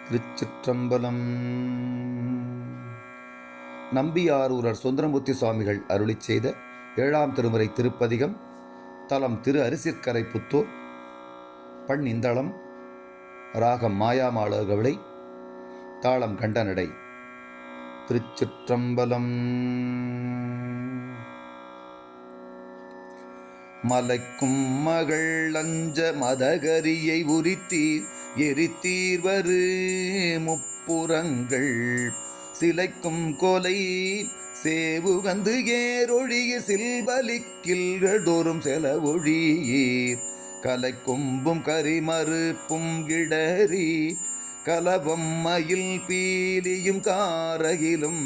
திருச்சிற்றம்பலம். நம்பியாரூரர் சுந்தரமூர்த்தி சுவாமிகள் அருளிச் செய்த 7ஆம் திருமுறை திருப்பதிகம். தலம் திரு அரிசிற்கரை புத்தூர். பண் இந்தளம். ராகம் மாயாமாளகவிளை. தாளம் கண்டனடை. திருச்சிற்றம்பலம். மலைக்கும் மகள் லஞ்ச மதகரியை உரித்தீர் எரித்தீர்வரு முப்புறங்கள் சிலைக்கும் கொலை சேவுகந்து ஏரொழிய சில்பலிக்கில்கதோறும் செலவொழியீர் கலைக்கொம்பும் கரிமறுப்பும் கிடரி கலவம் மயில் பீலியும் காரகிலும்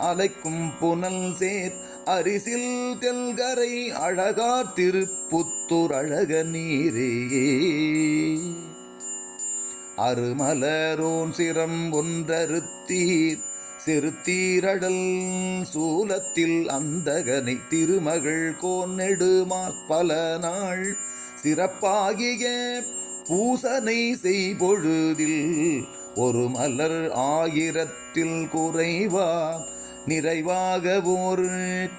அலைக்கும் புனல் சேர் அரிசில் தெல்கரை அழகார் திருப்புத்தூர் அழக நீரே. அருமலரோன் சிரம் ஒன்றறுத்தீர் சிறுத்தீரடல் சூலத்தில் அந்தகனை திருமகள் கோன்னெடுமால் பல நாள் சிறப்பாகிய பூசனை செய்பொழுதில் ஒரு மலர் ஆயிரத்தில் குறைவா நிறைவாக ஒரு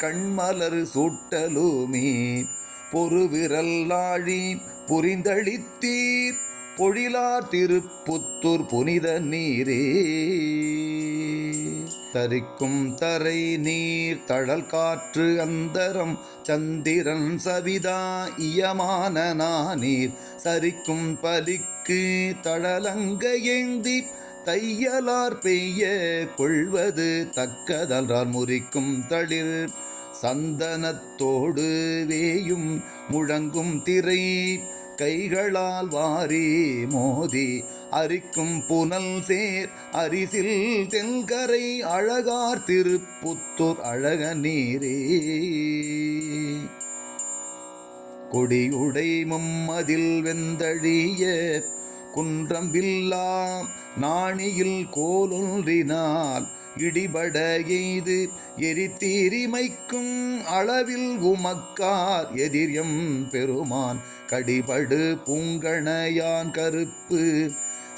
கண்மலர் சூட்டலுமே பொறுவிரல் ஆழி புரிந்தளித்தீர் பொழிலார் திருப்புத்தூர் புனித நீரே. தரிக்கும் தரை நீர் தழல் காற்று அந்தரம் சந்திரன் சவிதா இயமான நானீர் சரிக்கும் பலிக்கு தழலங்க ஏந்தி தையலார் பெய்ய கொள்வது தக்கதல்றார் முறிக்கும் தளிர் சந்தனத்தோடு வேயும் முழங்கும் திரை கைகளால் வாரி மோதி அரிக்கும் புனல் சேர் அரிசில் தென்கரை அழகார் திருப்புத்தூர் அழக நீரே. கொடியுடை மும்மதில் வெந்தழிய குன்றம் வில்லா நாணியில் கோலொன்றினால் இடிபட எய்து எரித்தீரிமைக்கும் அளவில் உமக்கார் எதிரியம் பெருமான் கடிபடு பூங்கணையான் கருப்பு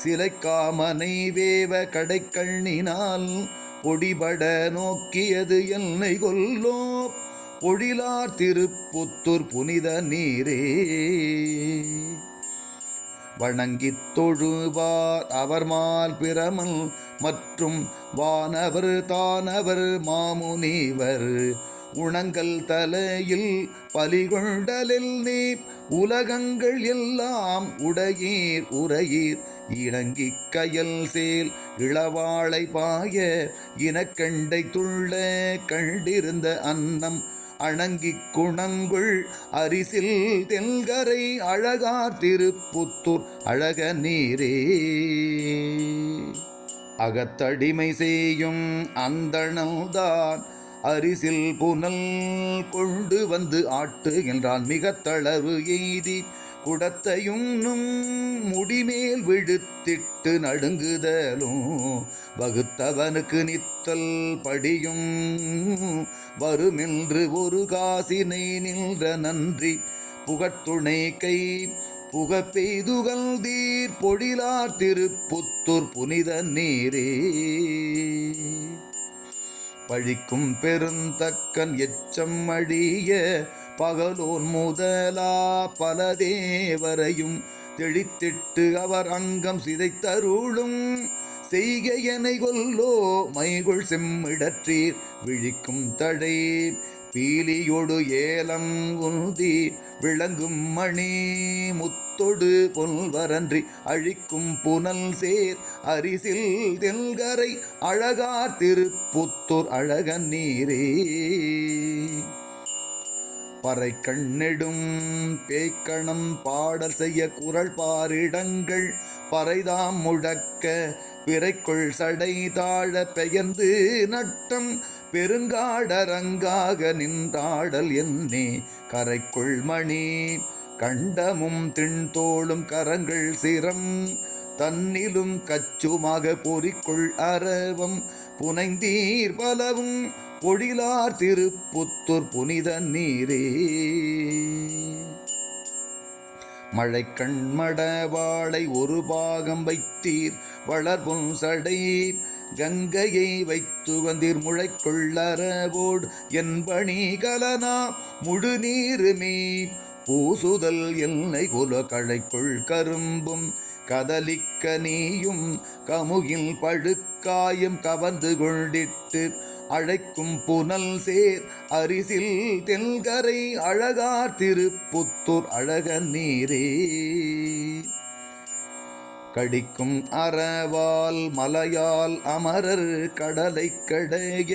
சிலைக்காமனை வேவ கடைக்கண்ணினால் பொடிபட நோக்கியது என்னை கொல்லோ பொழிலார் திருப்புத்தூர் புனித நீரே. வணங்கித் தொழுவார் அவர்மால் பிரமல் மற்றும் வானவர் தானவர் மாமுனிவர் உணங்கள் தலையில் பலிகொண்டலில் நீ உலகங்கள் எல்லாம் உடையீர் உரையீர் இணங்கிக் கயல் சேல் இளவாளை பாய இனக்கண்டை துள்ள கண்டிருந்த அன்னம் அணங்கிக் குணங்குள் அரிசில் தெல்கரை அழகார் திருப்புத்தூர் அழக நீரே. அகத்தடிமை செய்யும் அந்தணல்தான் அரிசில் புனல் கொண்டு வந்து ஆட்டுகின்றான் மிகத்தளவு எய்தி குடத்தையும் முடிமேல் விழுத்திட்டு நடுங்குதலும் வகுத்தவனுக்கு நித்தல் படியும் வருமென்று ஒரு காசினை நின்ற நன்றி புகத்துணை கை புகப்பெய்துகள் தீர் பொழிலார் திருப்புத்தூர் புனித நீரே. பழிக்கும் பெருந்தக்கன் எச்சம் அழிய பகலோன் முதலா பல தேவரையும் தெளித்திட்டு அவர் அங்கம் சிதைத்தருளும் செய்கையனை கொல்லோ மைகுள் செம்மிடற்றீர் விழிக்கும் தடை பீலியொடு ஏலம் உந்தி விளங்கும் மணி முத்தொடு பொல்வரன்றி அழிக்கும் புனல் சேர் அரிசில் தெல்கரை அழகார் திருப்புத்தூர் அழக நீரே. பறை கண்ணெடும் பேய்க்கணம் பாடல் செய்ய குரல் பாரிடங்கள் பறைதாம் முழக்க பிறைக்குள் சடை தாழ பெயர்ந்து நட்டம் பெருங்காடரங்காக நின்றாடல் என்னே கரைக்குள் மணி கண்டமும் திண்தோளும் கரங்கள் சிரம் தன்னிலும் கச்சுமாக பொறிக்குள் அரவம் புனைந்தீர் பலவும் பொழிலார் திருப்புத்தூர் புனித நீரே. மழைக்கண் மடவாளை ஒரு பாகம் வைத்தீர் வளர்பொன் சடை கங்கையை வைத்து வந்தீர் முளைக்கொள்ளரவோடு என்பணி கலனா முழுநீருமே பூசுதல் எல்லை குல கழைக்குள் கரும்பும் கதலிக்க நீயும் கமுகில் பழுக்காயும் கவர்ந்து கொண்டிட்டு அழைக்கும் புனல் சேர் அரிசில் தென்கரை அழகார் திருப்புத்தூர் அழக நீரே கடிக்கும் அறவால் மலையால் அமரர் கடலை கடைய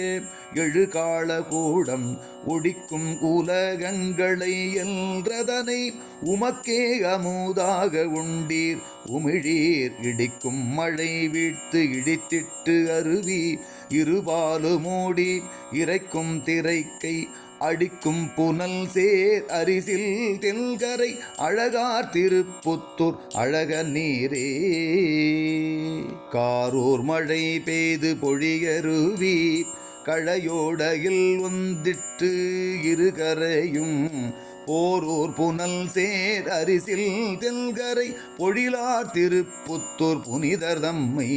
எழுகால கூடம் ஒடிக்கும் உலகங்களை என்றதனை உமக்கே அமுதாக உண்டீர் உமிழீர் இடிக்கும் மழை வீழ்த்து இடித்திட்டு அருவி இருபாலு மூடி இறைக்கும் திரைக்கை அடிக்கும் புனல் சேர் அரிசில் தென்கரை அழகார் திருப்புத்தூர் அழக நீரே காரூர் மழை பெய்து பொழியருவி கழையோடையில் ஒந்திட்டு இருகரையும் போரூர் புனல் சேர் அரிசில் தென்கரை பொழிலார் திருப்புத்தூர் புனிதர் தம்மை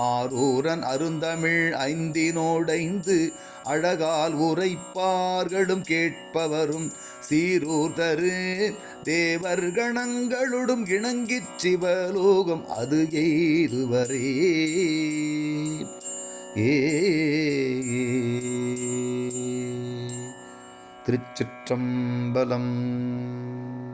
ஆரூரன் அருந்தமிழ் ஐந்தினோடைந்து அழகால் உரைப்பார்களும் கேட்பவரும் சீரூர் தரு தேவர் கணங்களோடும் இணங்கிச் சிவலோகம் அது எய்துவரே திருச்சிற்றம்பலம்.